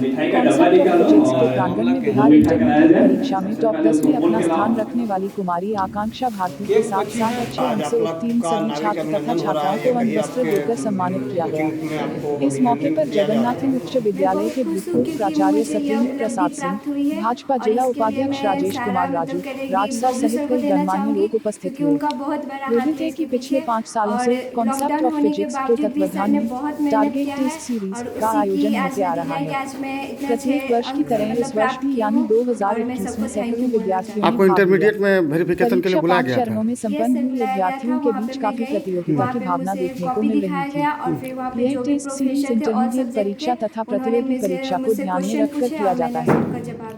Physics के प्रांगण में बिहार इंटरमीडिएट परीक्षा में टॉप 10 में अपना स्थान रखने वाली कुमारी आकांक्षा भारती के साथ साथ अच्छे अंक से उत्तीर्ण सभी छात्र तथा छात्राओं को वन वस्त्र देकर सम्मानित किया गया। इस मौके पर जगन्नाथ उच्च विद्यालय के भूतपूर्व प्राचार्य सत्येंद्र प्रसाद सिंह, भाजपा जिला उपाध्यक्ष राजेश कुमार राजू, राजसर सहित कई गणमान्य लोग उपस्थित हुए। विदित है कि पिछले 5 सालों से कॉन्सेप्ट ऑफ फिजिक्स के तत्वाधान में टारगेट टेस्ट सीरीज का आयोजन होते आ रहा है। प्रत्येक वर्ष की तरह इस वर्ष भी यानी 2021 में सैकड़ों विद्यार्थियों आपको इंटरमीडिएट में वेरिफिकेशन के लिए बुलाया गया था। चरणों में संपन्न हुई विद्यार्थियों के बीच काफी प्रतियोगिता की भावना देखने को मिल रही थी। यह टेस्ट सीरीज इंटरमीडिएट परीक्षा तथा प्रतियोगी परीक्षा को ध्यान में रखकर किया जाता है।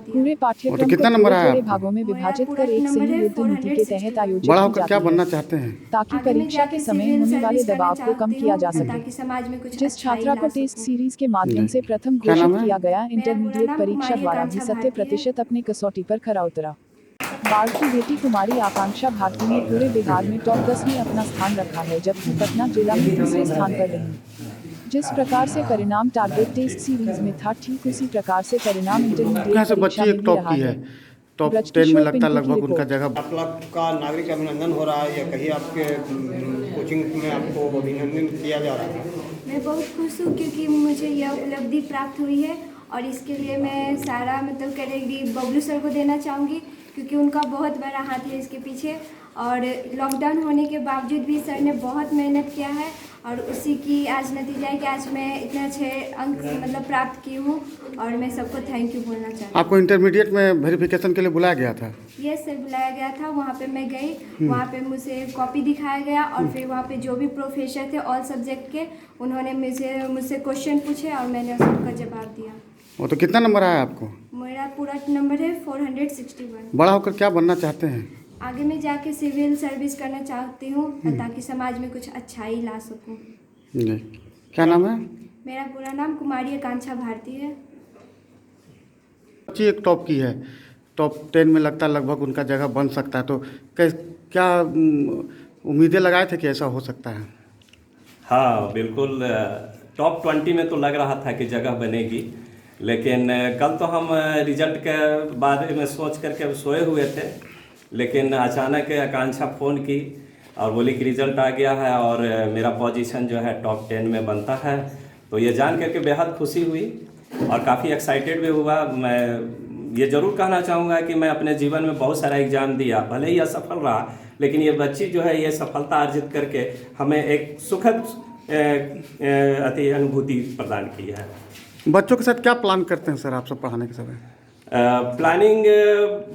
पूरे पाठ्यक्रम को थोड़े भागों में विभाजित कर एक सही युद्ध नीति के तहत आयोजित बड़ा की होकर जाती क्या है, बनना चाहते हैं ताकि परीक्षा के समय होने वाले दबाव को कम किया जा सके। जिस छात्रा को टेस्ट सीरीज के माध्यम से प्रथम क्या नाम घोषित है? किया गया, इंटरमीडिएट परीक्षा द्वारा भी 70% अपनी कसौटी पर खरा उतरा। बाढ़ की बेटी कुमारी आकांक्षा भारती ने पूरे बिहार में टॉप 10 में अपना स्थान रखा है, जबकि पटना जिला में दूसरे स्थान पर रही। जिस प्रकार से परिणाम टारगेट टेस्ट सीरीज में था, ठीक उसी प्रकार से परिणाम इंटरमीडिएट कैसे परीक्षा बच्ची में एक भी टॉप रहा की है, है। टॉप ब्रजकिशोर 10 में लगता पिंटू की लगभग उनका रिपोर्ट। जगह। 8 लाख का नागरिक अभिनंदन हो रहा है या कहीं आपके कोचिंग में आपको अभिनंदन किया जा रहा है? मैं बहुत खुश हूँ क्योंकि मुझे यह उपलब्धि प्राप्त हुई है और इसके लिए मैं सारा क्रेडिट बबलू सर को देना चाहूँगी, क्योंकि उनका बहुत बड़ा हाथ है इसके पीछे। और लॉकडाउन होने के बावजूद भी सर ने बहुत मेहनत किया है और उसी की आज नतीजा है कि आज मैं इतने अच्छे अंक प्राप्त की हूँ और मैं सबको थैंक यू बोलना चाहती हूँ। आपको इंटरमीडिएट में वेरिफिकेशन के लिए बुलाया गया था। ये सर बुलाया गया था, वहाँ पे मैं गई, वहाँ पे मुझे कॉपी दिखाया गया और फिर वहाँ पे जो भी प्रोफेसर थे ऑल सब्जेक्ट के, उन्होंने मुझसे क्वेश्चन पूछे और मैंने सबका जवाब दिया। वो तो कितना नंबर आया आपको? मेरा पूरा नंबर है 461। बड़ा होकर क्या बनना चाहते हैं? आगे मैं जाके सिविल सर्विस करना चाहती हूँ ताकि समाज में कुछ अच्छाई ला सकूँ। जी, क्या नाम है? मेरा पूरा नाम कुमारी आकांक्षा भारती है। बच्ची एक टॉप की है, टॉप 10 में लगता लगभग उनका जगह बन सकता है, तो क्या उम्मीदें लगाए थे कि ऐसा हो सकता है? हाँ बिल्कुल, टॉप 20 में तो लग रहा था कि जगह बनेगी, लेकिन कल तो हम रिजल्ट के बारे में सोच करके सोए हुए थे, लेकिन अचानक आकांक्षा फ़ोन की और बोली कि रिज़ल्ट आ गया है और मेरा पोजीशन जो है टॉप 10 में बनता है। तो ये जान करके बेहद खुशी हुई और काफ़ी एक्साइटेड भी हुआ। मैं ये ज़रूर कहना चाहूँगा कि मैं अपने जीवन में बहुत सारा एग्ज़ाम दिया, भले ही असफल रहा, लेकिन ये बच्ची जो है ये सफलता अर्जित करके हमें एक सुखद अति अनुभूति प्रदान की है। बच्चों के साथ क्या प्लान करते हैं सर आप सब पढ़ाने के समय? प्लानिंग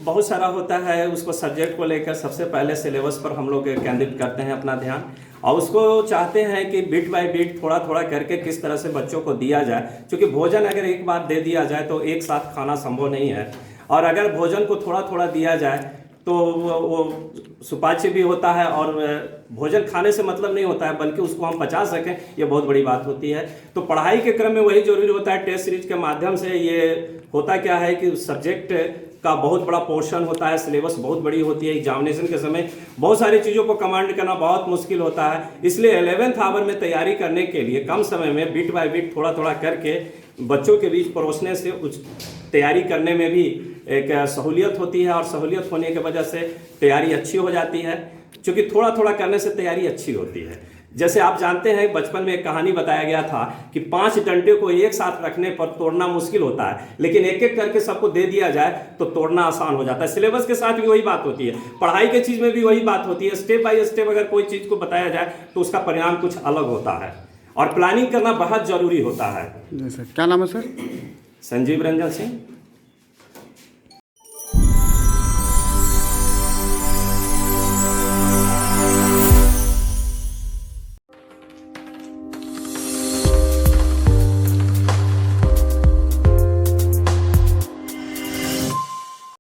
बहुत सारा होता है। उसको सब्जेक्ट को लेकर सबसे पहले सिलेबस पर हम लोग केंद्रित करते हैं अपना ध्यान, और उसको चाहते हैं कि बिट बाय बिट थोड़ा थोड़ा करके किस तरह से बच्चों को दिया जाए, क्योंकि भोजन अगर एक बार दे दिया जाए तो एक साथ खाना संभव नहीं है, और अगर भोजन को थोड़ा थोड़ा दिया जाए तो वो सुपाच्य भी होता है और भोजन खाने से मतलब नहीं होता है, बल्कि उसको हम पचा सकें, ये बहुत बड़ी बात होती है। तो पढ़ाई के क्रम में वही जरूरी होता है। टेस्ट सीरीज के माध्यम से ये होता क्या है कि सब्जेक्ट का बहुत बड़ा पोर्शन होता है, सिलेबस बहुत बड़ी होती है, एग्जामिनेशन के समय बहुत सारी चीज़ों को कमांड करना बहुत मुश्किल होता है। इसलिए 11th आवर में तैयारी करने के लिए कम समय में बिट बाय बिट थोड़ा थोड़ा करके बच्चों के बीच परोसने से तैयारी करने में भी एक सहूलियत होती है, और सहूलियत होने की वजह से तैयारी अच्छी हो जाती है, क्योंकि थोड़ा थोड़ा करने से तैयारी अच्छी होती है। जैसे आप जानते हैं, बचपन में एक कहानी बताया गया था कि 5 डंडे को एक साथ रखने पर तोड़ना मुश्किल होता है, लेकिन एक एक करके सबको दे दिया जाए तो तोड़ना आसान हो जाता है। सिलेबस के साथ भी वही बात होती है, पढ़ाई के चीज़ में भी वही बात होती है। स्टेप बाय स्टेप अगर कोई चीज़ को बताया जाए तो उसका परिणाम कुछ अलग होता है, और प्लानिंग करना बहुत जरूरी होता है। जी सर, क्या नाम है सर? संजीव रंजन सिंह।